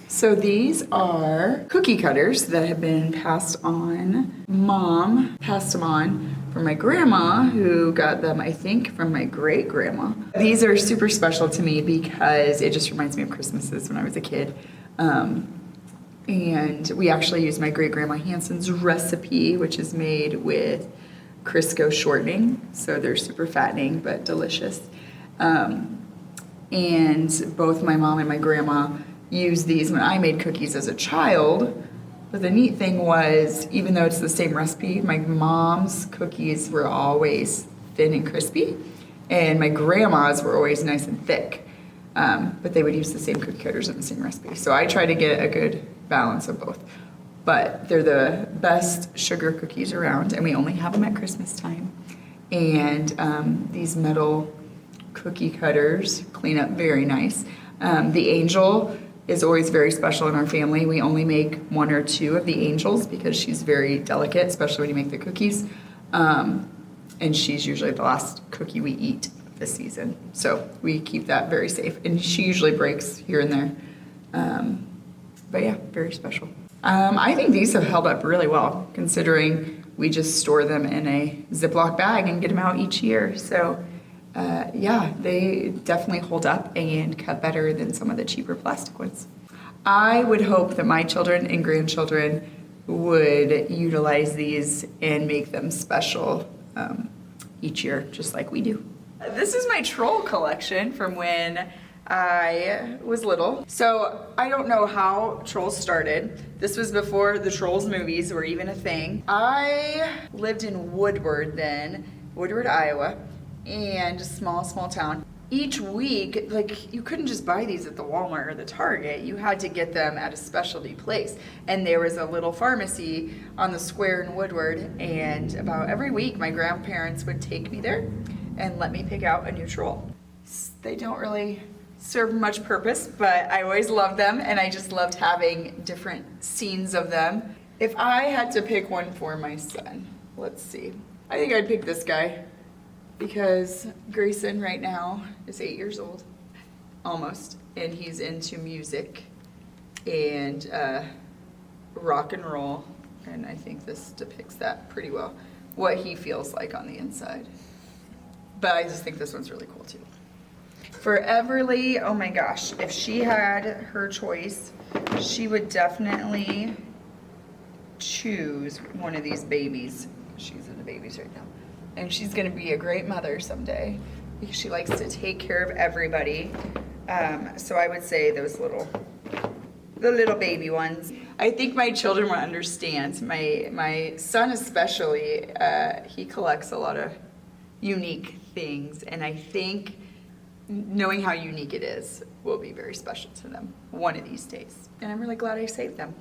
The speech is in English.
So these are cookie cutters that have been passed on. Mom passed them on from my grandma, who got them, I think, from my great grandma. These are super special to me because it just reminds me of Christmases when I was a kid. And we actually use my great grandma Hanson's recipe, which is made with Crisco shortening. So they're super fattening, but delicious. And both my mom and my grandma used these when I made cookies as a child. But the neat thing was, even though it's the same recipe, my mom's cookies were always thin and crispy, and my grandma's were always nice and thick. But they would use the same cookie cutters in the same recipe. So I try to get a good balance of both. But they're the best sugar cookies around, and we only have them at Christmas time. And these metal cookie cutters clean up very nice. The angel is always very special in our family. We only make one or two of the angels because she's very delicate, especially when you make the cookies. And she's usually the last cookie we eat this season. So we keep that very safe. And she usually breaks here and there. But yeah, very special. I think these have held up really well, considering we just store them in a Ziploc bag and get them out each year. So yeah, they definitely hold up and cut better than some of the cheaper plastic ones. I would hope that my children and grandchildren would utilize these and make them special each year, just like we do. This is my troll collection from when I was little. So I don't know how trolls started. This was before the Trolls movies were even a thing. I lived in Woodward then, Woodward, Iowa. And just small town. Each week, like, you couldn't just buy these at the Walmart or the Target. You had to get them at a specialty place. And there was a little pharmacy on the square in Woodward, and about every week my grandparents would take me there and let me pick out a new troll. They don't really serve much purpose, but I always loved them, and I just loved having different scenes of them. If I had to pick one for my son, let's see. I think I'd pick this guy. Because Grayson right now is 8 years old, almost, and he's into music and rock and roll, and I think this depicts that pretty well, what he feels like on the inside. But I just think this one's really cool too. For Everly, oh my gosh, if she had her choice, she would definitely choose one of these babies. She's in the babies right now. And she's gonna be a great mother someday because she likes to take care of everybody. So I would say the little baby ones. I think my children will understand. My son especially, he collects a lot of unique things, and I think knowing how unique it is will be very special to them one of these days. And I'm really glad I saved them.